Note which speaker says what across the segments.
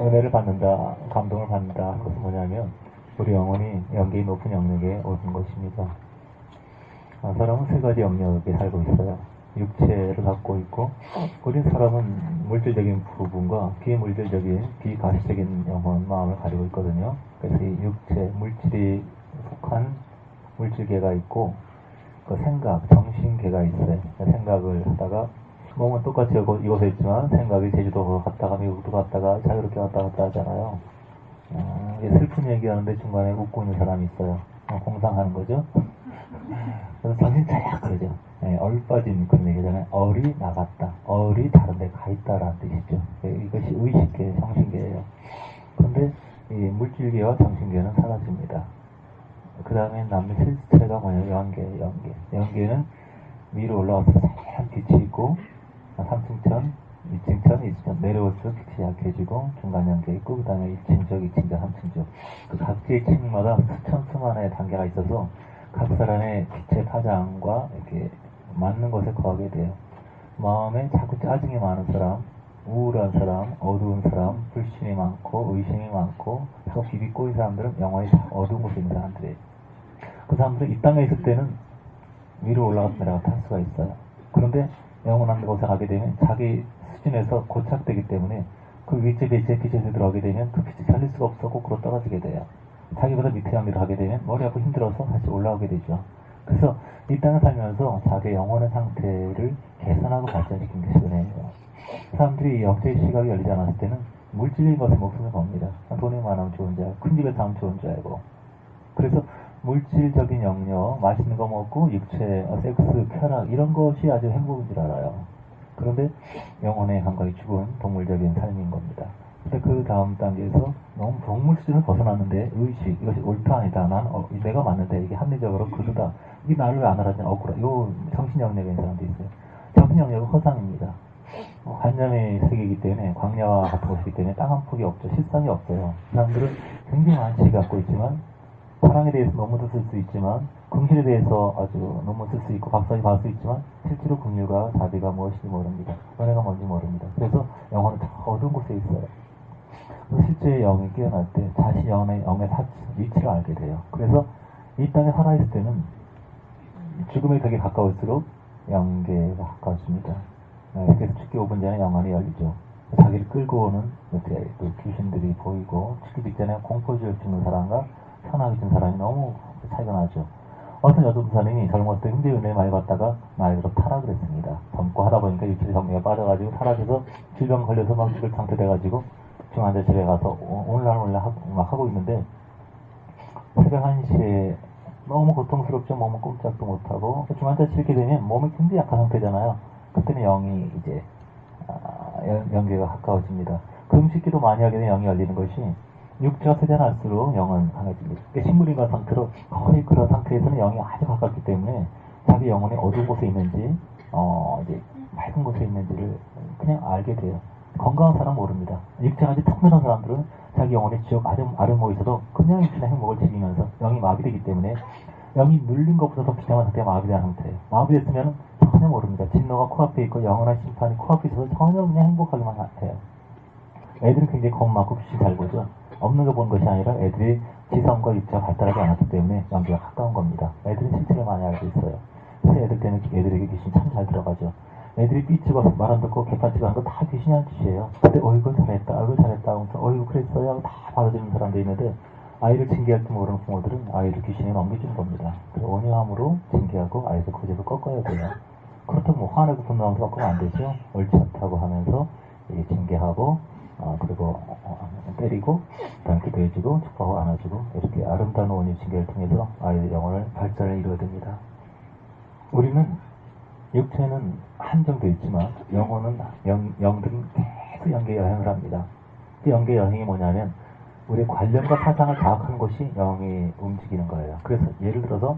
Speaker 1: 은혜를 받는다, 감동을 받는다. 그것은 뭐냐면 우리 영혼이 영계의 높은 영역에 오는 것입니다. 사람은 세 가지 영역에 살고 있어요. 육체를 갖고 있고, 우리 사람은 물질적인 부분과 비물질적인, 비가시적인 영혼, 마음을 가지고 있거든요. 그래서 이 육체, 물질이 속한 물질계가 있고, 그 생각, 정신계가 있어요. 생각을 하다가 몸은 똑같이 이곳에 있지만 생각이 제주도 갔다가 미국도 갔다가 자유롭게 왔다 갔다 하잖아요. 슬픈 얘기하는데 중간에 웃고 있는 사람이 있어요. 공상하는 거죠. 그래서 정신 차려 그러죠. 얼빠진 그런 얘기잖아요. 얼이 나갔다. 얼이 다른 데 가 있다라는 뜻이죠. 이것이 의식계, 정신계예요. 그런데 이 물질계와 정신계는 사라집니다. 그 다음에 남는 실체가 뭐냐면 영계. 영계는 위로 올라와서 하얀 빛이 있고 3층천, 2층천, 2층천 내려올수록 빛이 약해지고 중간 영계 있고 그 다음에 1층적, 2층적, 3층적 그 각지의 층마다 수천 수만의 단계가 있어서 각 사람의 빛의 파장과 이렇게 맞는 것에 거하게 돼요. 마음에 자꾸 짜증이 많은 사람, 우울한 사람, 어두운 사람, 불신이 많고 의심이 많고 자꾸 비비꼬인 사람들은 영원히 어두운 곳에 있는 사람들이에요. 그 사람들은 이 땅에 있을 때는 위로 올라갔다 내려갔다 할 수가 있어요. 그런데 영원한 곳에 가게 되면 자기 수준에서 고착되기 때문에 그 위치 빛에 들어가게 되면 그 빛이 살릴 수가 없어 거꾸로 떨어지게 돼요. 자기보다 밑에 영역을 하게 되면 머리 아프고 힘들어서 다시 올라오게 되죠. 그래서 이 땅을 살면서 자기의 영혼의 상태를 개선하고 발전시키는 것이 은혜예요. 사람들이 영적인 시각이 열리지 않았을 때는 물질인 것에 목숨을 겁니다. 돈이 많으면 좋은 줄 알고 큰 집에 사면 좋은 줄 알고. 그래서 물질적인 영역, 맛있는 거 먹고 육체, 섹스, 쾌락 이런 것이 아주 행복인 줄 알아요. 그런데 영혼의 감각이 죽은 동물적인 삶인 겁니다. 근데 그 다음 단계에서 너무 동물 수준을 벗어났는데 의식, 이것이 옳다 아니다. 난 내가 맞는데 이게 합리적으로 그러다. 이게 나를 왜 안 알아주냐. 억울하. 요 정신 영역에 있는 사람도 있어요. 정신 영역은 허상입니다. 관념의 세계이기 때문에 광야와 같은 것이기 때문에 땅 한 폭이 없죠. 실상이 없어요. 사람들은 굉장히 많은 지식을 갖고 있지만 사랑에 대해서 논문도 쓸 수 있지만 긍실에 대해서 아주 논문 쓸 수 있고 박사를 받을 수 있지만 실제로 긍휼과 자비가 무엇인지 모릅니다. 은혜가 뭔지 모릅니다. 그래서 영혼은 다 어두운 곳에 있어요. 실제 영이 깨어날 때 자신 영의 위치를 알게 돼요. 그래서 이 땅에 살아있을 때는 죽음에 되게 가까울수록 영계가 가까워집니다. 그래서 죽기 5분 전에 영안이 열리죠. 자기를 끌고 오는 또 귀신들이 보이고 죽기 직전에 공포주의를 죽는 사람과 편하게 준 사람이 너무 차이가 나죠. 어떤 여동생이 젊었을 때 굉장히 은혜 많이 받다가 나이 들어 타락을 했습니다. 젊고 하다 보니까 육체의 정리가 빠져가지고 타락해서 질병 걸려서 막 죽을 상태 돼가지고 중환자 집에 가서 오늘날 막 하고 있는데 새벽 1시에 너무 고통스럽죠. 몸은 꼼짝도 못하고 중환자 치르게 되면 몸이 굉장히 약한 상태잖아요. 그때는 영이 이제 영계가 가까워집니다. 그 음식기도 많이 하게 되면 영이 열리는 것이 육체가 세잔할수록 영은 강해집니다. 식물인간 상태로 거의 그런 상태에서는 영이 아주 가깝기 때문에 자기 영혼이 어두운 곳에 있는지 이제 맑은 곳에 있는지를 그냥 알게 돼요. 건강한 사람은 모릅니다. 육체가 아주 탁월한 사람들은 자기 영혼의 지옥 아름모 있어도 그냥 육신의 행복을 즐기면서 영이 마비되기 때문에 영이 눌린 것보다 더 비참한 상태가 마비된 상태예요. 마비됐으면 전혀 모릅니다. 진노가 코앞에 있고 영원한 심판이 코앞에 있어서 전혀 그냥 행복하기만 해요. 애들은 굉장히 겁 많고 귀신 잘 보죠. 없는 거 본 것이 아니라 애들이 지성과 육체가 발달하지 않았기 때문에 영계가 가까운 겁니다. 애들은 실체를 많이 알고 있어요. 그래서 애들에게 귀신이 참 잘 들어가죠. 애들이 삐치고 말 안 듣고 개판치고 하는 거 다 귀신이 한 짓이에요. 근데 어이구 잘했다 하면서 어이구 그랬어요 하고 다 받아주는 사람도 있는데 아이를 징계할 줄 모르는 부모들은 아이를 귀신에 넘겨주는 겁니다. 그래서 온유함으로 징계하고 아이들 고집을 꺾어야 돼요. 그렇다고 뭐 화내고 분노하면서 꺾으면 안 되죠. 옳지 않다고 하면서 징계하고 그리고 때리고 그다음 기도해주고 축복하고 안아주고 이렇게 아름다운 온유 징계를 통해서 아이의 영혼을 발전을 이루어야 됩니다. 우리는 육체는 한정되어 있지만 영혼은 영들은 계속 영계 여행을 합니다. 그 영계 여행이 뭐냐면 우리의 관념과 사상을 자극하는 것이 영이 움직이는 거예요. 그래서 예를 들어서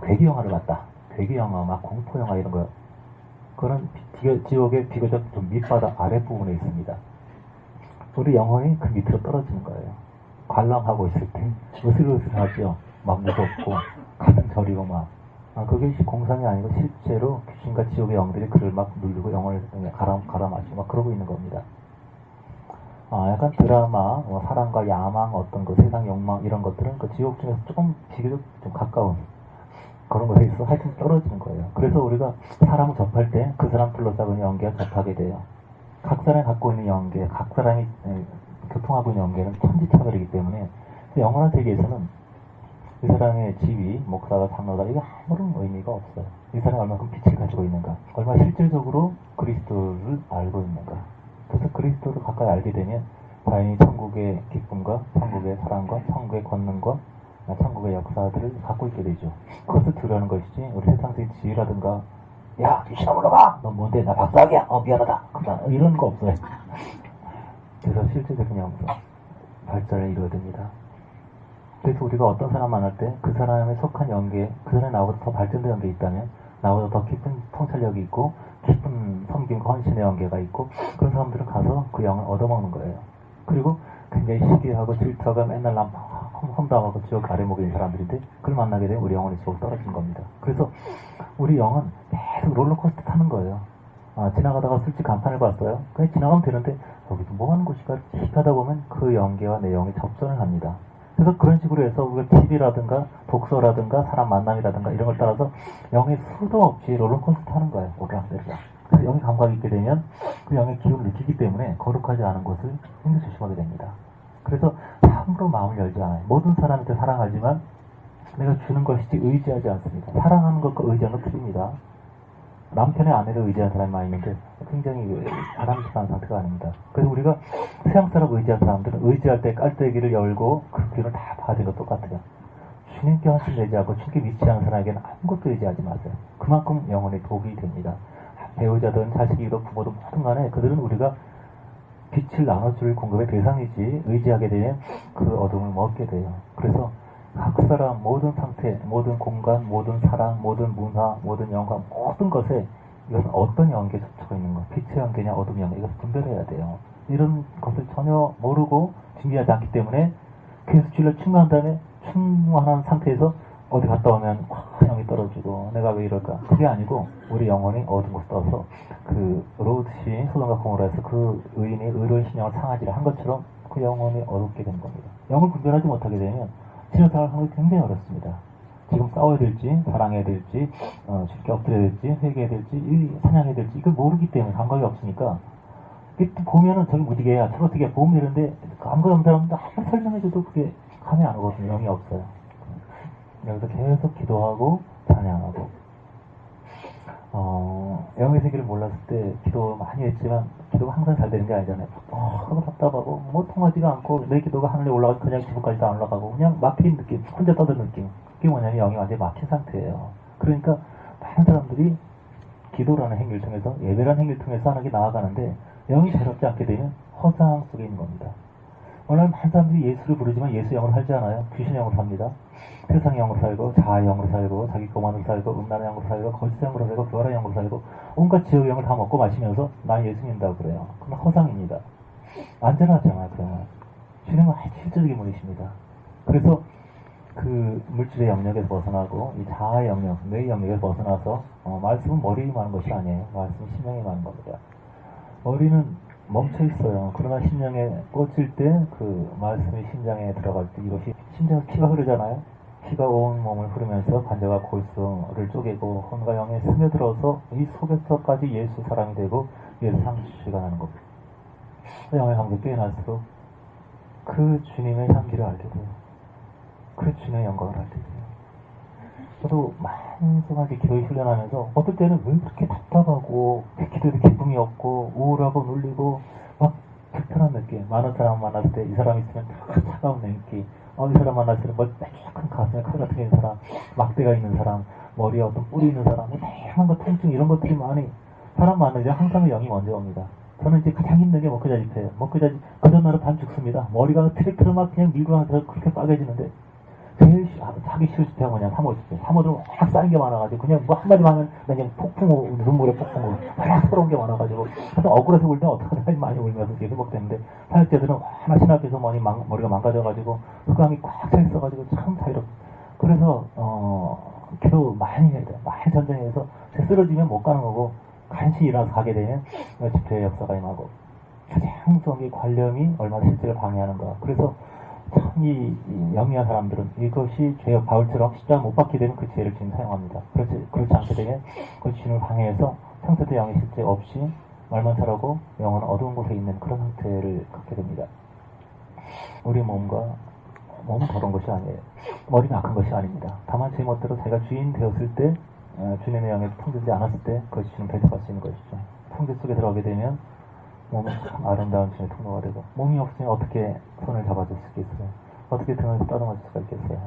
Speaker 1: 괴기 영화를 봤다. 괴기 영화, 막 공포 영화 이런 거 그런 지옥의 비교적 좀 밑바닥 아랫부분에 있습니다. 우리 영혼이 그 밑으로 떨어지는 거예요. 관람하고 있을 때 으슬으슬하죠. 막 무섭고 가슴 저리고 막 그게 공상이 아니고 실제로 귀신과 지옥의 영들이 그를 막 누르고 영혼을 갈아 마시고 막 그러고 있는 겁니다. 약간 드라마, 사랑과 야망, 어떤 그 세상 욕망 이런 것들은 그 지옥 중에서 조금 비교적 좀 가까운 그런 것에 있어 하여튼 떨어지는 거예요. 그래서 우리가 사람을 접할 때 그 사람 둘러싸고 연계가 접하게 돼요. 각 사람이 갖고 있는 연계, 각 사람이 교통하고 있는 연계는 천지차별이기 때문에 영원한 세계에서는 이 사람의 지위, 목사가 장로다 이게 아무런 의미가 없어요. 이 사람이 얼마큼 빛을 가지고 있는가, 얼마나 실질적으로 그리스도를 알고 있는가. 그래서 그리스도를 가까이 알게 되면 자연히 천국의 기쁨과 천국의 사랑과 천국의 권능과 천국의 역사들을 갖고 있게 되죠. 그것을 두려는 것이지 우리 세상적인 지위라든가 야 귀신아 물러가 너 뭔데 나 박사학이야 미안하다 이런 거 없어요. 그래서 실질적인 영성 발전을 이루어야 됩니다. 그래서 우리가 어떤 사람 만날 때 그 사람에 속한 연계, 그 사람이 나보다 더 발전된 연계가 있다면 나보다 더 깊은 통찰력이 있고 깊은 섬김과 헌신의 연계가 있고 그런 사람들은 가서 그 영을 얻어먹는 거예요. 그리고 굉장히 시기하고 질투하고 맨날 험담하고 지옥 아래목에 있는 사람들인데 그걸 만나게 되면 우리 영혼이 지옥 떨어진 겁니다. 그래서 우리 영은 계속 롤러코스터 타는 거예요. 지나가다가 술집 간판을 봤어요. 그냥 지나가면 되는데 여기도 뭐 하는 곳일까? 하다 보면 그 연계와 내 영이 접선을 합니다. 그래서 그런 식으로 해서 우리가 TV라든가 독서라든가 사람 만남이라든가 이런 걸 따라서 영의 수도 없이 롤러코스터 타는 거예요. 오르락내리락. 그래서 영의 감각이 있게 되면 그 영의 기운을 느끼기 때문에 거룩하지 않은 것을 굉장히 조심하게 됩니다. 그래서 함부로 마음을 열지 않아요. 모든 사람한테 사랑하지만 내가 주는 것이지 의지하지 않습니다. 사랑하는 것과 의지하는 것 틀립니다. 남편의 아내를 의지하는 사람이 많이 있는데 굉장히 바람직한 상태가 아닙니다. 그래서 우리가 세상 사람 의지하는 사람들은 의지할 때 깔때기를 열고 그 길을 다 봐야 되는 것 똑같아요. 주님께 헌신 내지 않고 주님께 미치지 않은 사람에게는 아무것도 의지하지 마세요. 그만큼 영혼의 독이 됩니다. 배우자든 자식이든 부모든 모든 간에 그들은 우리가 빛을 나눠줄 공급의 대상이지 의지하게 되면 그 어둠을 먹게 돼요. 그래서 각 사람 모든 상태, 모든 공간, 모든 사랑, 모든 문화, 모든 영감, 모든 것에 이것은 어떤 연계에 접촉해 있는 것, 빛의 연계냐 어둠의 연계, 이것을 분별해야 돼요. 이런 것을 전혀 모르고 준비하지 않기 때문에 계속 주일날 충만한 다음에 충만한 상태에서 어디 갔다 오면 영이 떨어지고 내가 왜 이럴까? 그게 아니고 우리 영혼이 어두운 곳에 떠서 그 로드시 소돔과 고모라에서 그 의인이 의로운 신령을 상하지를 한 것처럼 그 영혼이 어둡게 되는 겁니다. 영을 분별하지 못하게 되면 신앙생활을 하는 게 굉장히 어렵습니다. 지금 싸워야 될지, 사랑해야 될지, 쉽게 엎드려야 될지, 회개해야 될지, 사냥해야 될지, 이걸 모르기 때문에 감각이 없으니까, 이게 또 보면은 저기 무지개야, 초록색이야, 보면 되는데, 감각이 없는 사람들 아무리 설명해줘도 그게 감이 안 오거든요. 영이 없어요. 여기서 계속 기도하고, 찬양하고, 영의 세계를 몰랐을 때 기도 많이 했지만 기도가 항상 잘 되는 게 아니잖아요. 하고 답답하고 뭐 통하지가 않고 내 기도가 하늘에 올라가서 그냥 지붕까지도 안 올라가고 그냥 막힌 느낌, 혼자 떠드는 느낌. 그게 뭐냐면 영이 완전히 막힌 상태예요. 그러니까 많은 사람들이 기도라는 행위를 통해서 예배라는 행위를 통해서 하나님께 나아가는데 영이 자유롭지 않게 되면 허상 속에 있는 겁니다. 오늘 많은 사람들이 예수를 부르지만 예수 영으로 살지 않아요. 귀신 영으로 삽니다. 세상 영으로 살고 자아 영으로 살고 자기 것만으로 살고 음란의 영으로 살고 거짓 영으로 살고 교활한 영으로 살고 온갖 지옥 영을 다 먹고 마시면서 난 예수 믿는다고 그래요. 그건 허상입니다. 안전하잖아요. 그러면 주님은 아주 실질적인 분이십니다. 그래서 그 물질의 영역에서 벗어나고 이 자아의 영역, 뇌의 영역에서 벗어나서 말씀은 머리에 많은 것이 아니에요. 말씀은 심령에 많은 겁니다. 머리는 멈춰 있어요. 그러나 심령에 꽂힐 때 그 말씀이 심장에 들어갈 때 이것이 심장에서 피가 흐르잖아요. 피가 온 몸을 흐르면서 관절과 골수를 쪼개고 혼과 영에 스며들어서 이 속에서까지 예수 사람이 되고 예수 향기가 나는 겁니다. 영의 향기 깨어날수록 그 주님의 향기를 알게 돼요. 그 주님의 영광을 알게 돼요. 저도 많은 순간에 기도에 훈련하면서 어떨 때는 왜 그렇게 답답하고 기도에도 기쁨이 없고 우울하고 눌리고 막 불편한 느낌. 많은 사람 만났을 때 이 사람 있으면 차가운 느낌. 이 사람 만났을 때 뻘짝한 가슴에 칼 같은 게 있는 사람, 막대가 있는 사람, 머리에 어떤 뿔이 있는 사람, 다양한 것, 통증 이런 것들이 많이 사람 만나면 항상 영이 먼저 옵니다. 저는 이제 가장 힘든 게 먹기자집해요. 먹기자집 그 전날은 반 죽습니다. 머리가 트랙터를 막 그냥 밀고 나서 그렇게 빠개지는데 제일 하기 싫을 때 뭐냐 3월 때 3월은 확 쌓인 게 많아가지고 그냥 뭐 한마디만 하면 그냥 폭풍우 눈물에 폭풍우 확 서러운 게 많아가지고 그래서 억울해서 울면 어떡하나 많이 울면서 이렇게 회복되는데 사역자들은 하나 신 앞에서 머리가 망가져가지고 흑암이 꽉 차 있어가지고 참 자유롭고 그래서 기도 많이 해야 돼요. 많이 전쟁해서 쓰러지면 못 가는 거고 간신히 일어나서 가게 되면 집회의 역사가 임하고 가장 무서운 게 관념이 얼마나 실제를 방해하는가. 그래서 참 이 영리한 사람들은 이것이 죄의 바울처럼 십자가 못 박게 되면 그 죄를 지금 사용합니다. 그렇지 않게 되면 그 주님을 방해해서 평소때 영의 실제 없이 말만 잘하고 영혼은 어두운 곳에 있는 그런 상태를 갖게 됩니다. 우리 몸은 더러운 것이 아니에요. 머리는 악한 것이 아닙니다. 다만 제 멋대로 제가 주인 되었을 때 주님의 영에 통제되지 않았을 때 그것이 주님 대접할 수 있는 것이죠. 통제 속에 들어가게 되면 몸은 참 아름다운 주님의 통로가 되고 몸이 없으면 어떻게 손을 잡아줄 수 있겠어요? 어떻게 등을 떠듬어줄 수가 있겠어요?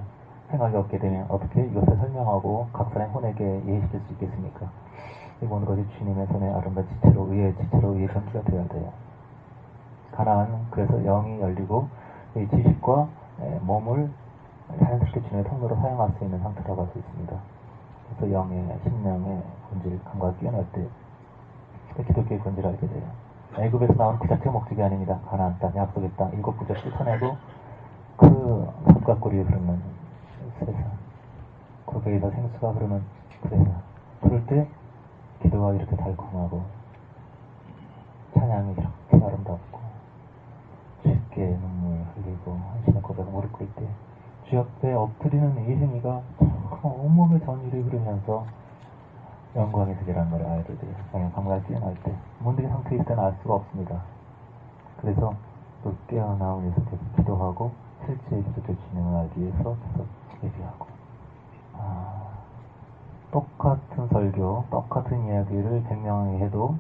Speaker 1: 생각이 없게 되면 어떻게 이것을 설명하고 각 사람의 혼에게 이해시킬 수 있겠습니까? 이 모든 것이 주님의 손에 아름다운 지체로 의의 전기가 되어야 돼요. 가나안은 그래서 영이 열리고 이 지식과 몸을 자연스럽게 주님의 통로로 사용할 수 있는 상태라고 할 수 있습니다. 그래서 영의 심령의 본질 감각을 깨어날 때 기독교의 본질을 알게 돼요. 애굽에서 나온 그 자체가 목적이 아닙니다. 가나안 땅, 약속의 땅, 일곱 부족 씻어내고 그 삼각골이 흐르는 세상, 거기에서 생수가 흐르는 그 세상. 그럴 때 기도가 이렇게 달콤하고 찬양이 이렇게 아름답고 쉽게 눈물 흘리고 한신의 고백을 무릎 꿇을 때 주 옆에 엎드리는 이 행위가 온몸에 전율이 흐르면서 영광의 세계라는 말을 알게 돼요. 그냥 감각이 깨어날 때 문득이 상태에 있을 때는 알 수가 없습니다. 그래서 또 깨어나오기 위해서 계속 기도하고 실제 기도될 진행을 알기 위해서 계속 예비하고 똑같은 설교, 똑같은 이야기를 100명이 해도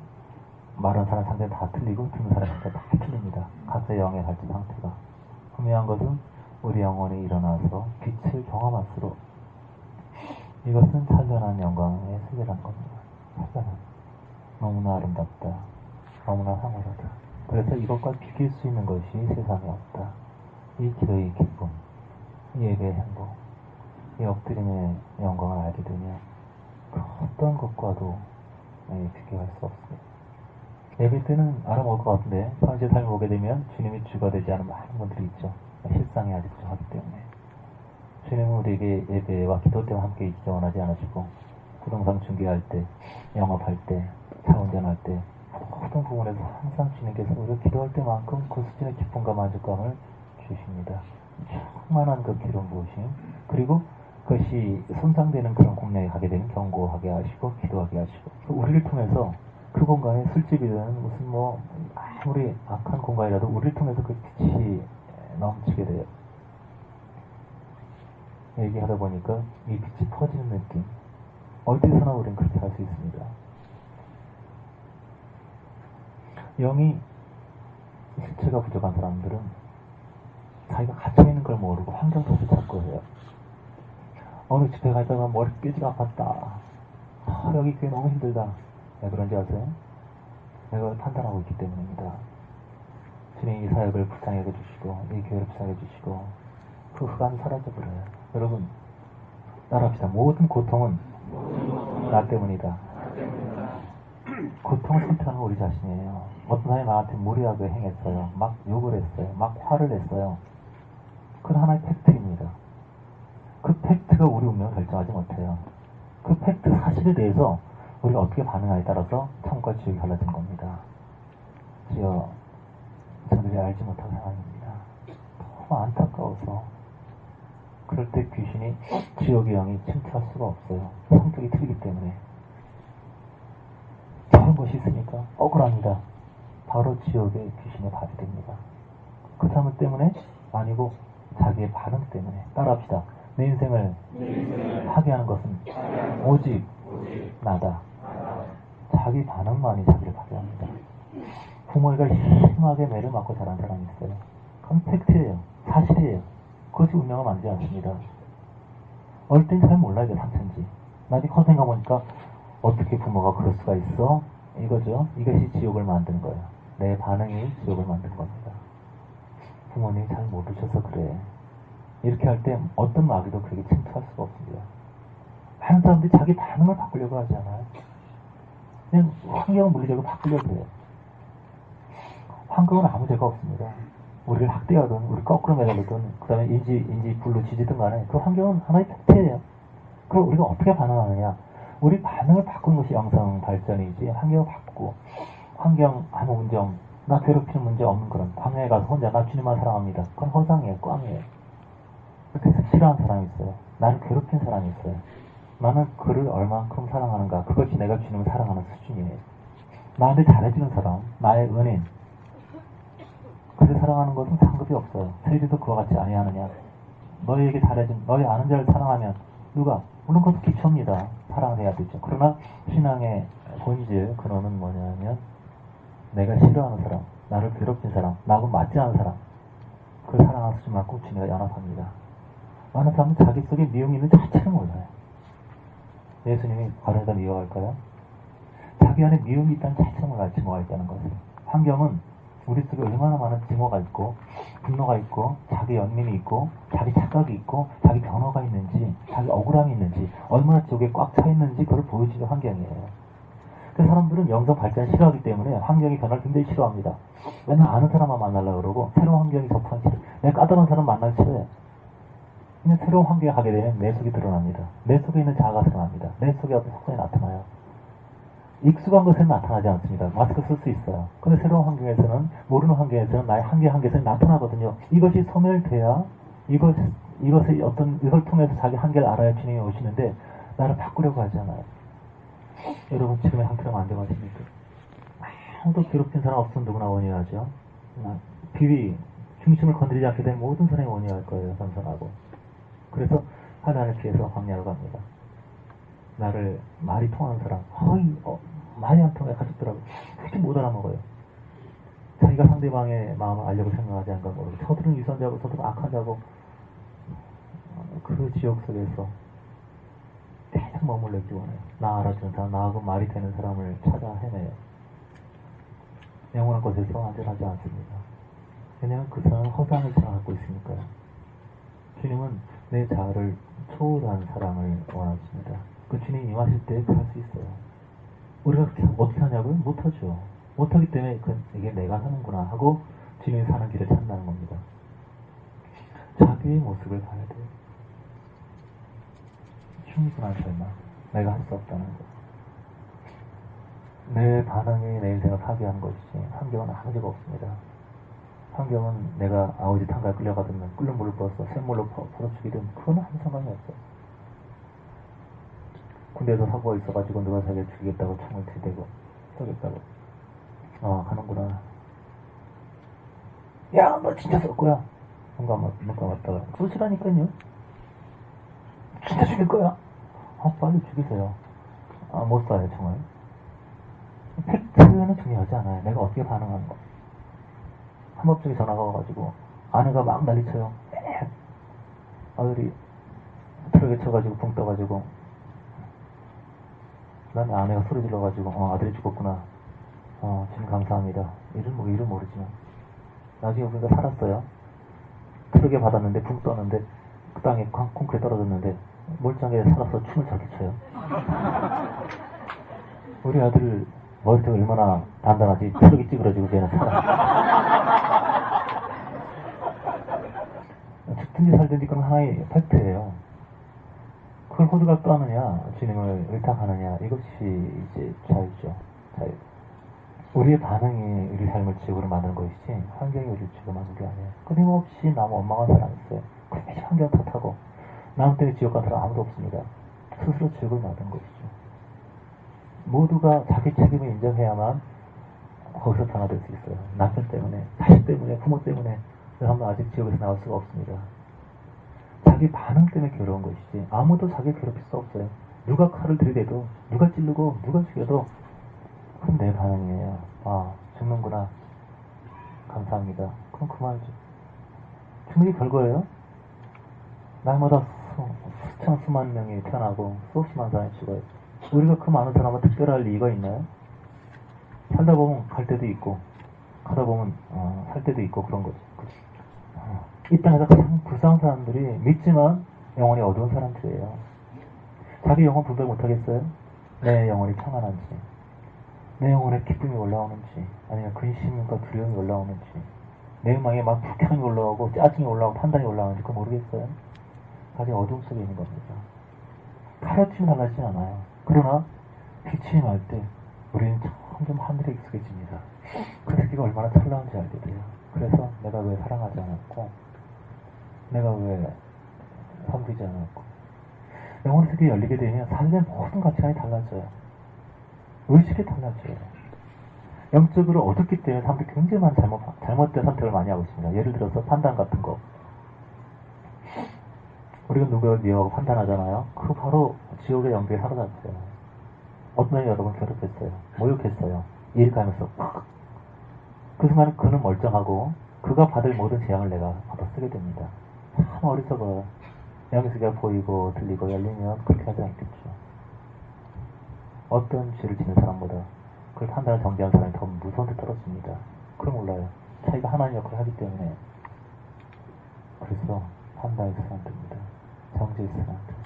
Speaker 1: 말하는 사람 상태는 다 틀리고 듣는 사람 상태는 다 틀립니다. 각자의 영의 발전 상태가. 분명한 것은 우리 영혼이 일어나서 빛을 경험할수록 이것은 찬란한 영광의 세계라는 겁니다. 찬란한. 너무나 아름답다. 너무나 황홀하다. 그래서 이것과 비길 수 있는 것이 세상에 없다. 이 기도의 기쁨, 이 예배의 행복, 이 엎드림의 영광을 알게 되면 그 어떤 것과도 비교할 수 없습니다. 예배 때는 알아먹을 것 같은데 현재 삶을 보게 되면 주님이 주가 되지 않은 많은 분들이 있죠. 실상이 아직 부족하기 때문에 주님은 우리에게 예배와 기도 때와 함께 있지 원하지 않으시고 부동산 중개할 때, 영업할 때, 차 운전할 때 모든 부분에서 항상 주님께서 우리가 기도할 때만큼 그 수준의 기쁨과 만족감을 주십니다. 충만한 그 기름 부으심, 그리고 그것이 손상되는 그런 공략에 가게 되면 경고하게 하시고 기도하게 하시고 우리를 통해서 그 공간에 술집이든 무슨 아무리 악한 공간이라도 우리를 통해서 그 빛이 넘치게 돼요. 얘기하다 보니까 이 빛이 퍼지는 느낌, 어디서나 우리는 그렇게 할 수 있습니다. 영이 실체가 부족한 사람들은 자기가 갇혀있는 걸 모르고 환경 탓을 자꾸 해요. 어느 집에 가다가 머리 뼈지가 아팠다. 여기 교회 너무 힘들다. 왜 그런지 아세요? 내가 판단하고 있기 때문입니다. 주님이 이 사역을 불쌍하게 해주시고 이 교회를 불쌍하게 해주시고 그 흑암이 사라져버려요. 여러분 따라합시다. 모든 고통은 나 때문이다. 고통을 선택하는 우리 자신이에요. 어떤 사람이 나한테 무리하게 행했어요. 막 욕을 했어요. 막 화를 냈어요. 그건 하나의 팩트입니다. 그 팩트가 우리 운명을 결정하지 못해요. 그 팩트 사실에 대해서 우리가 어떻게 반응하에 따라서 천국과 지옥이 갈라진 겁니다. 저들이 알지 못한 상황입니다. 너무 안타까워서 그럴 때 귀신이 지옥의 영이 침투할 수가 없어요. 성격이 틀리기 때문에. 그런 것이 있으니까 억울합니다. 바로 지옥의 귀신의 밥이 됩니다. 그 사람 때문에 아니고 자기의 반응 때문에. 따라합시다. 내 인생을 하게 하는 것은 오직 나다. 자기 반응만이 자기를 파괴합니다. 부모가 심하게 매를 맞고 자란 사람이 있어요. 그건 팩트예요. 사실이에요. 그것이 운명을 만들지 않습니다. 어릴 땐 잘 몰라요. 이게 상처인지. 나중에 커서 생각해보니까 어떻게 부모가 그럴 수가 있어? 이거죠. 이것이 지옥을 만드는 거예요. 내 반응이 지옥을 만든 겁니다. 부모님이 잘 모르셔서 그래. 이렇게 할 때 어떤 마귀도 그렇게 침투할 수가 없습니다. 많은 사람들이 자기 반응을 바꾸려고 하지 않아요. 그냥 환경을 물리적으로 바꾸려고 해요. 환경은 아무 죄가 없습니다. 우리를 학대하든, 우리 거꾸로 매달리든, 그 다음에 인지 불로 지지든 간에 그 환경은 하나의 팩트예요. 그럼 우리가 어떻게 반응하느냐? 우리 반응을 바꾸는 것이 영성 발전이지, 환경을 바꾸고, 환경 아무 문제 나 괴롭히는 문제 없는 그런 광야에 가서 혼자 나 주님만 사랑합니다. 그건 허상이에요. 꽝이에요. 그렇게 해서 싫어하는 사람이 있어요. 나를 괴롭힌 사람이 있어요. 나는 그를 얼만큼 사랑하는가. 그것이 내가 주님을 사랑하는 수준이에요. 나한테 잘해주는 사람, 나의 은인, 그를 사랑하는 것은 상급이 없어요. 세리도 그와 같이 아니하느냐. 너희에게 잘해준, 너희 아는 자를 사랑하면 누가? 물론 그것도 기초입니다. 사랑을 해야 되죠. 그러나 신앙의 본질, 근원은 뭐냐면 내가 싫어하는 사람, 나를 괴롭힌 사람, 나하고 맞지 않은 사람, 그를 사랑하는 수준만큼 주님과 연합합니다. 많은 사람은 자기 속에 미움이 있는 자체를 몰라요. 예수님이 가르쳐 미워할까요? 자기 안에 미움이 있다는 자체를 몰라요. 증오가 있다는 것을. 환경은 우리 속에 얼마나 많은 증오가 있고 분노가 있고 자기 연민이 있고 자기 착각이 있고 자기 변화가 있는지 자기 억울함이 있는지 얼마나 지옥에 꽉 차 있는지 그걸 보여주는 환경이에요. 그 사람들은 영성 발전을 싫어하기 때문에 환경이 변화를 굉장히 싫어합니다. 맨날 아는 사람만 만나려고 그러고 새로운 환경이 접하기 싫어. 내가 까다로운 사람 만나기 싫어해. 그냥 새로운 환경에 가게 되면 내 속이 드러납니다. 내 속에 있는 자아가 드러납니다. 내 속에 어떤 속성이 나타나요. 익숙한 것은 나타나지 않습니다. 마스크 쓸 수 있어요. 근데 새로운 환경에서는, 모르는 환경에서는 나의 한계에서 나타나거든요. 이것이 소멸돼야 이걸 통해서 자기 한계를 알아야 주님이 오시는데 나를 바꾸려고 하잖아요. 여러분 지금의 상태랑 안정하십니까? 아무도 괴롭힌 사람 없으면 누구나 원인하죠. 비위, 중심을 건드리지 않게 되면 모든 사람이 원인할 거예요. 선선하고. 그래서 하나님을 피해서 광야로 갑니다. 나를 말이 통하는 사람, 말이 안 통해 가족들하고 굳이 못 알아먹어요. 자기가 상대방의 마음을 알려고 생각하지 않는 거고, 저들은 위선자고 저들은 악한 자고, 그 지역 속에서 계속 머물러있기 원해요. 나 알아주는 사람, 나하고 말이 되는 사람을 찾아 헤매요. 영원한 곳에서 안전하지 않습니다. 왜냐하면 그 사람은 허상을 생각하고 있으니까요. 주님은 내 자아를 초월한 사랑을 원하십니다. 그 주님이 임하실 때 할 수 있어요. 우리가 그렇게 어떻게 하냐고요? 못하죠. 못하기 때문에 이게 내가 하는구나 하고 주님이 사는 길을 찾는다는 겁니다. 자기의 모습을 봐야 돼요. 충분한 설마 내가 할 수 없다는 것. 내 반응이 내 인생을 파괴하는 것이지 환경은 아무 죄가 없습니다. 환경은 내가 아우지 탄가에 끌려가든 끓는 물을 부어서 샘물로 퍼서 죽이든 그건 아무 상관이 없어요. 군대에서 사고가 있어가지고 누가 자기를 죽이겠다고 총을 들이대고 쏘겠다고 하는구나. 야, 너 진짜 쏠 거야. 눈 감았다가 쏘시라니까요. 진짜 죽일 거야. 빨리 죽이세요. 못 쏴요 총을. 팩트는 중요하지 않아요. 내가 어떻게 반응하는 거. 한법적인 전화가 와가지고 아내가 막 난리쳐요. 아들이 트럭에 쳐가지고 붕 떠가지고 그 다음에 아내가 소리 질러가지고 아들이 죽었구나. 주님 감사합니다. 일은 모르지만 나중에 우리가 살았어요. 트럭에 받았는데 붕 떴는데 그 땅에 콘크리트 떨어졌는데 멀쩡하게 살아서 춤을 잘 춰요. 우리 아들 머리통이 얼마나 단단하지. 트럭이 찌그러지고 걔는 살아. 죽든지 살든지 그런 하나의 팩트예요. 그걸 호들갑 떠느냐 주님을 의탁하느냐 이것이 이제 자유죠. 자유. 우리의 반응이 우리 삶을 지옥으로 만드는 것이지 환경이 우리를 지옥으로 만드는 게 아니에요. 끊임없이 너무 원망한 사람이 있어요. 매일 환경 탓하고 남 때문에 지옥 간 사람 아무도 없습니다. 스스로 지옥을 만드는 것이죠. 모두가 자기 책임을 인정해야만 거기서 변화될 수 있어요. 남편 때문에, 자식 때문에, 부모 때문에 그러면 아직 지옥에서 나올 수가 없습니다. 자기 반응 때문에 괴로운 것이지 아무도 자기를 괴롭힐 수 없어요. 누가 칼을 들이대도 누가 찌르고 누가 죽여도 그건 내 반응이에요. 죽는구나. 감사합니다. 그럼 그만이죠. 죽는 게 별거예요. 날마다 수만 명이 태어나고 수없이 많은 사람이 죽어요. 우리가 그 많은 사람과 특별할 이유가 있나요? 살다 보면 갈 때도 있고 가다 보면 살 때도 있고 그런 거죠. 이 땅에서 가장 불쌍한 사람들이 믿지만 영혼이 어두운 사람들이에요. 자기 영혼 분별 못하겠어요? 내 영혼이 평안한지, 내 영혼에 기쁨이 올라오는지, 아니면 근심과 두려움이 올라오는지, 내 마음에 막 불쾌함이 올라오고 짜증이 올라오고 판단이 올라오는지 그거 모르겠어요? 아직 어둠 속에 있는 겁니다. 하루아침에 달라지진 않아요. 그러나 빛이 날 때 우리는 점점 하늘에 익숙해집니다. 그 세계가 얼마나 찬란한지 알게 돼요. 그래서 내가 왜 사랑하지 않았고, 내가 왜 섬기지 않았고, 영혼의 세계에 열리게 되면 삶의 모든 가치관이 달라져요. 의식이 달라져요. 영적으로 어둡기 때문에 사람들이 굉장히 많은 잘못된 선택을 많이 하고 있습니다. 예를 들어서 판단 같은 거. 우리가 누구를 미워하고 판단하잖아요. 그거 바로 지옥의 연기에 사로잡혀요. 어떤 분이 여러분 괴롭혔어요. 모욕했어요. 일가면서 팍. 그 순간에 그는 멀쩡하고 그가 받을 모든 재앙을 내가 받아 쓰게 됩니다. 참 어리석어요. 영세계가 보이고 들리고 열리면 그렇게 하지 않겠죠. 어떤 죄를 지는 사람보다 그걸 판단을 정지한 사람이 더 무서운 데 떨어집니다. 그걸 몰라요. 자기가 하나님 역할을 하기 때문에. 그래서 판단이 있으면 안 됩니다. 정지 있으면 안 돼요.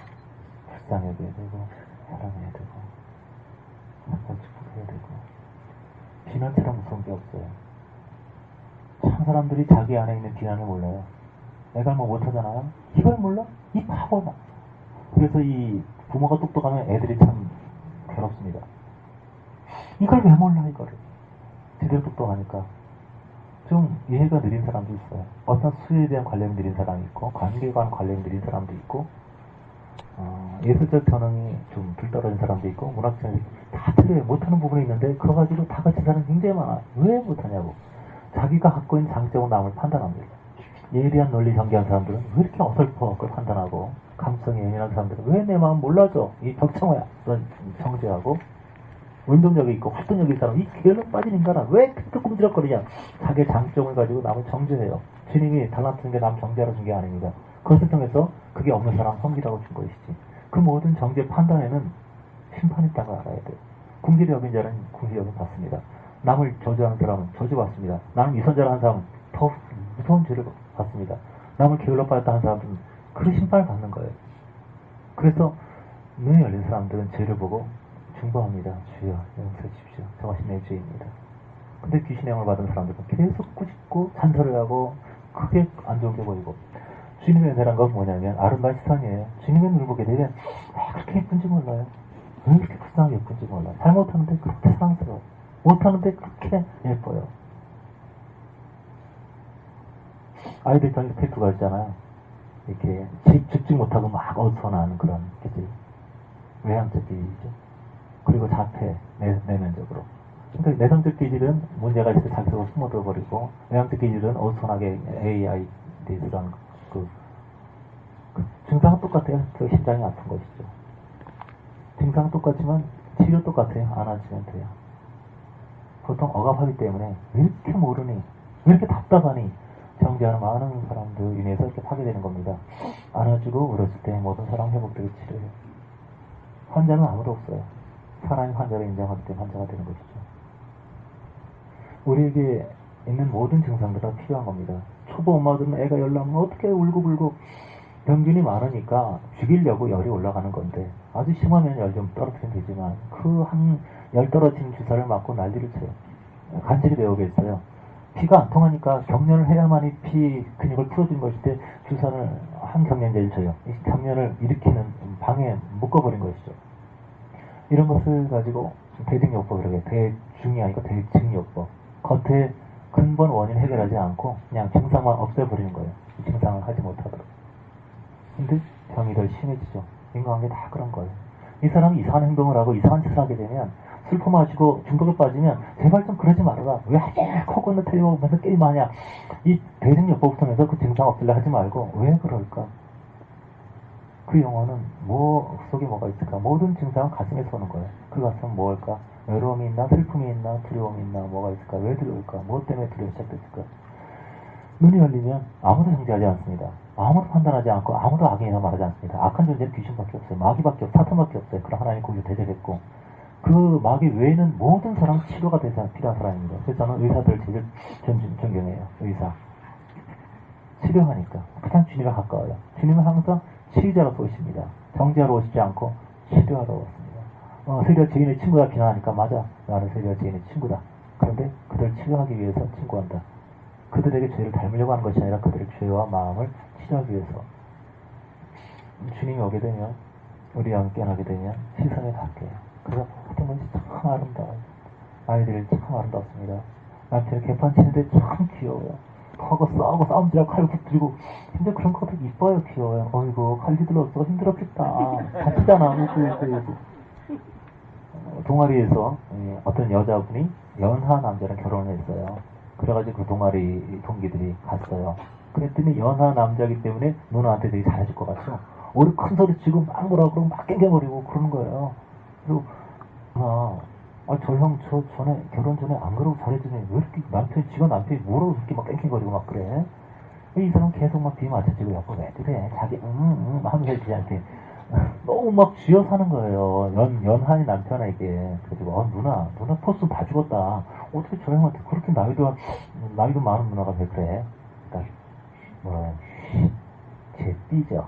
Speaker 1: 불쌍히 여겨야 되고 사랑해야 되고 한번 축복해야 되고. 비난처럼 무서운 게 없어요. 참 사람들이 자기 안에 있는 비난을 몰라요. 내가 뭐 못하잖아요. 이걸 몰라? 이 바보다. 그래서 이 부모가 똑똑하면 애들이 참 괴롭습니다. 이걸 왜 몰라 이거를. 제대로 똑똑하니까. 좀 이해가 느린 사람도 있어요. 어떤 수에 대한 관념이 느린 사람이 있고 관계관 관념이 느린 사람도 있고 예술적 전형이 좀 불떨어진 사람도 있고 문학적인 다 틀려요. 못하는 부분이 있는데 그거 가지고 다 같이 사는 굉장히 많아요. 왜 못하냐고. 자기가 갖고 있는 장점으로 남을 판단합니다. 예리한 논리 전개한 사람들은 왜 이렇게 어설퍼 그걸 판단하고 감성이 예민한 사람들은 왜 내 마음 몰라줘 이 벽청어야 그런 정죄하고 운동력이 있고 활동력이 있는 사람 이 게을러 빠진 인간아 왜 그렇게 꿈지럭거리냐 자기의 장점을 가지고 남을 정죄해요. 주님이 달란트는 게 남 정죄하러 준 게 아닙니다. 그것을 통해서 그게 없는 사람 섬기라고 준 것이지. 그 모든 정죄 판단에는 심판이 있다는 걸 알아야 돼요. 궁지를 여긴 자는 궁지를 여긴 받습니다. 남을 저주하는 사람은 저주받습니다. 나는 위선자라는 사람은 더 무서운 죄를 받습니다. 남을 게을러 빠졌다 하는 사람들은 그 심판을 받는 거예요. 그래서 눈이 열린 사람들은 죄를 보고 중보합니다. 주여 용서해 주십시오. 저것이 내 죄입니다. 근데 귀신의 영을 받은 사람들은 계속 꾸짖고 잔소리를 하고 크게 안 좋은 게 보이고 주님의 은혜란 건 뭐냐면 아름다운 시선이에요. 주님의 눈을 보게 되면 왜 그렇게 예쁜지 몰라요. 왜 그렇게 불쌍하게 예쁜지 몰라요. 잘 못하는데 그렇게 사랑스러워요. 못하는데 그렇게 예뻐요. 아이들 전에 캐릭터가 있잖아요. 이렇게 집중 못하고 막 어수선하는 그런 기질. 외향적 기질이죠. 그리고 자폐, 내면적으로. 그러니까 내성적 기질은 문제가 있을 때 자기 속으로 숨어들어버리고 외향적 기질은 어수선하게 AIDS라는 그 증상은 똑같아요. 그 심장이 아픈 것이죠. 증상은 똑같지만 치료 똑같아요. 안아주면 돼요. 보통 억압하기 때문에 왜 이렇게 모르니 왜 이렇게 답답하니 정죄하는 많은 사람들 인해서 이렇게 파괴되는 겁니다. 안아주고 울었을 때 모든 사람 회복되게 치료해요. 환자는 아무도 없어요. 사람이 환자를 인정하기 때문에 환자가 되는 것이죠. 우리에게 있는 모든 증상들은 필요한 겁니다. 초보 엄마들은 애가 열 나면 어떻게 울고불고 병균이 많으니까 죽이려고 열이 올라가는 건데 아주 심하면 열 좀 떨어뜨리면 되지만 그 한 열 떨어진 주사를 맞고 난리를 쳐요. 간질이 되어오겠어요. 피가 안 통하니까 경련을 해야만이 피 근육을 풀어주는 것일 때 주사를 한 경련제를 줘요. 이 경련을 일으키는 방에 묶어버린 것이죠. 이런 것을 가지고 대증요법이라고 해요. 대중이 아니고 대증요법. 겉에 근본 원인 해결하지 않고 그냥 증상만 없애버리는 거예요. 이 증상을 하지 못하도록. 근데 병이 더 심해지죠. 인간관계 다 그런 거예요. 이 사람이 이상한 행동을 하고 이상한 짓을 하게 되면 술포 마시고 중독에 빠지면 제발 좀 그러지 말아라. 왜 하지? 코 건너뜨리고 맨날 게임하냐. 이 대증요법을 통해서 그 증상 없애려 하지 말고 왜 그럴까? 그 영혼은 뭐 속에 뭐가 있을까? 모든 증상은 가슴에서 오는 거예요. 그 가슴은 뭘까? 외로움이 있나? 슬픔이 있나? 두려움이 있나? 뭐가 있을까? 왜 두려울까? 무엇 때문에 두려움이 시작됐을까? 눈이 열리면 아무도 정죄하지 않습니다. 아무도 판단하지 않고 아무도 악인이라고 말하지 않습니다. 악한 존재는 귀신밖에 없어요. 마귀밖에 없어요. 사탄밖에 없어요. 그럼 하나님 공유 대접했고 그 마귀 외에는 모든 사람은 치료가 필요한 사람입니다. 그래서 저는 의사들을 제일 존경해요. 의사. 치료하니까 가장 주님과 가까워요. 주님은 항상 치유자로 오십니다. 정죄하러 오시지 않고 치료하러 오십니다. 세리와 죄인의 친구가 비난하니까 맞아. 나는 세리와 죄인의 친구다. 그런데 그들을 치료하기 위해서 친구한다. 그들에게 죄를 닮으려고 하는 것이 아니라 그들의 죄와 마음을 치료하기 위해서. 주님이 오게 되면 우리와 함께 하게 되면 시선이 바뀌어요. 그래서 모든 것이 참 아름다워요. 아이들이 참 아름답습니다. 남편이 개판 치는데 참 귀여워요. 하고 싸우고 싸움들하고 칼 붙들고 근데 그런 것도 이뻐요. 귀여워요. 어이구 칼리들 없어 힘들었겠다. 다치잖아. 동아리에서 어떤 여자분이 연하 남자랑 결혼을 했어요. 그래가지고 그 동아리 동기들이 갔어요. 그랬더니 연하 남자이기 때문에 누나한테 되게 잘해줄 것 같죠. 우리 큰 소리 치고 막 뭐라 그러고 막 깽깽거리고 그러는 거예요. 그리고 저 형 전에 결혼 전에 안 그러고 잘해주네. 왜 이렇게 지가 남편이 뭐라고 그렇게 막 깽깽거리고 막 그래? 이 사람 계속 막 뒤 맞춰지고 여보 왜 그래? 자기 하면서 지한테 너무 막 쥐어 사는 거예요. 연하니 남편에게. 그래가지고 누나 포스 다 죽었다. 어떻게 저 형한테 그렇게 나이도 많은 누나가 왜 그래? 그러니까 제 띠죠.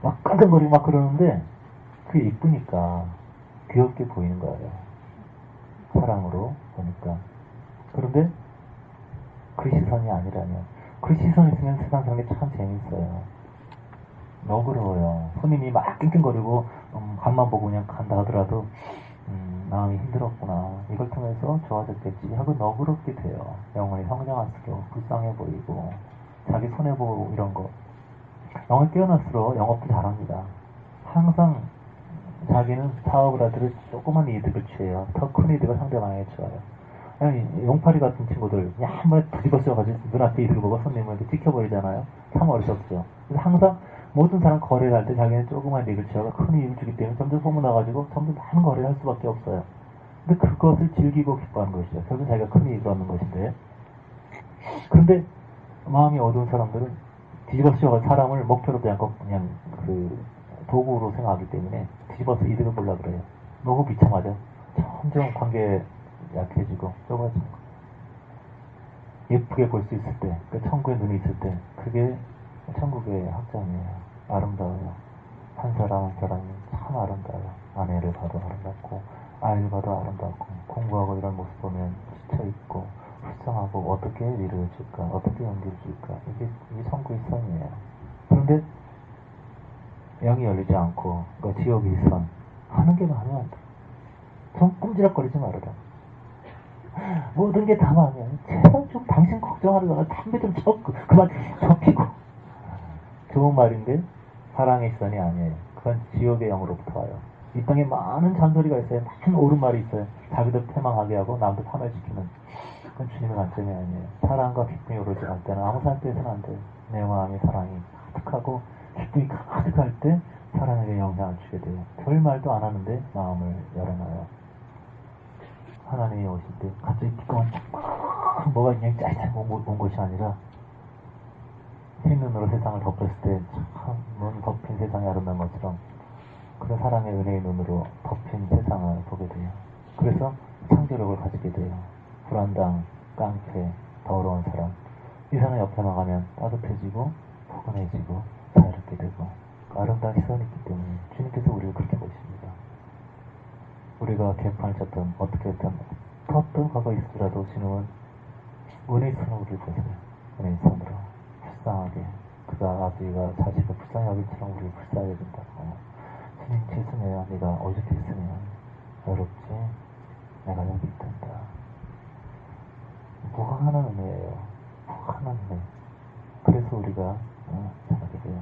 Speaker 1: 막 깡깡거리고 막 그러는데 그게 이쁘니까 귀엽게 보이는 거예요. 사랑으로 보니까. 그런데 그 시선이 아니라면 그 시선 있으면 세상 사는 게 참 재밌어요. 너그러워요. 손님이 막 낑낑거리고 간만 보고 그냥 간다 하더라도 마음이 힘들었구나. 이걸 통해서 좋아졌겠지 하고 너그럽게 돼요. 영혼이 성장할수록 불쌍해 보이고 자기 손해보고 이런 거. 영혼이 깨어날수록 영업도 잘합니다. 항상 자기는 사업을 하더라도 조그만 이득을 취해요. 더 큰 이득을 상대방에게 줘요. 아니, 용팔이 같은 친구들 그냥 한 번에 뒤집어 쓰여가지고 눈앞에 이득을 보고 손님을 이렇게 찍혀버리잖아요. 참 어리석죠. 그래서 항상 모든 사람 거래를 할 때 자기는 조그만 이익을 취하고 큰 이익을 주기 때문에 점점 소문나가지고 점점 많은 거래를 할 수밖에 없어요. 근데 그것을 즐기고 기뻐하는 것이죠. 결국 자기가 큰 이익을 얻는 것인데. 그런데 마음이 어두운 사람들은 뒤집어 쓰여가지고 사람을 목표로 대한 것 그냥 그 도구로 생각하기 때문에 뒤집어서 이득을 보려고 그래요. 너무 비참하죠. 점점 관계 약해지고 좁아지고 예쁘게 볼 수 있을 때, 그 천국의 눈이 있을 때 그게 천국의 학점이에요. 아름다워요. 한 사람 한 사람이 참 아름다워요. 아내를 봐도 아름답고 아이를 봐도 아름답고 공부하고 이런 모습 보면 지쳐있고 불쌍하고 어떻게 위로를 줄까 어떻게 용기를 줄까 이게 천국의 선이에요. 그런데 영이 열리지 않고 그러니까 지옥의 선 하는 게 마음에 안 들어. 좀 꼼지락거리지 말아라. 모든 게 다 마음이야. 제발 좀 당신 걱정하려다가 담배 좀 그만 접히고. 좋은 말인데 사랑의 시선이 아니에요. 그건 지옥의 영으로부터 와요. 이 땅에 많은 잔소리가 있어요. 많은 옳은 말이 있어요. 자기도 패망하게 하고 남도 파멸시키는. 그건 주님의 관점이 아니에요. 사랑과 기쁨이 오르지 않을 때는 아무 사람 떼서는 안 돼요. 내 마음이 사랑이 가득하고 기쁨이 가득할 때 사랑에게 영향을 주게 돼요. 별 말도 안 하는데 마음을 열어놔요. 하나님이 오실 때 갑자기 기꺼운 뭐가 그냥 짜릿하게 온 것이 아니라 흰 눈으로 세상을 덮었을 때 참 눈 덮인 세상이 아름다운 것처럼 그런 사랑의 은혜의 눈으로 덮인 세상을 보게 돼요. 그래서 창조력을 가지게 돼요. 불안당, 깡패, 더러운 사람 이 사람 옆에 나가면 따뜻해지고 포근해지고 자유롭게 되고 아름다운 시선이 있기 때문에 주님께서 우리를 그렇게 보십니다. 우리가 개판을 쳤던 어떻게 했던 어떤 과거가 있을지라도 주님은 은혜의 손으로 우리를 보세요. 은혜의 손으로 불쌍하게 그가 아버지가 자식을 불쌍히 여길처럼 우리를 불쌍히 여긴다고. 주님 죄송해요. 네가 어저께했으면 어렵지. 내가 여기 있단다. 무한한 은혜예요. 무한한 은혜. 그래서 우리가 잘하게 돼요.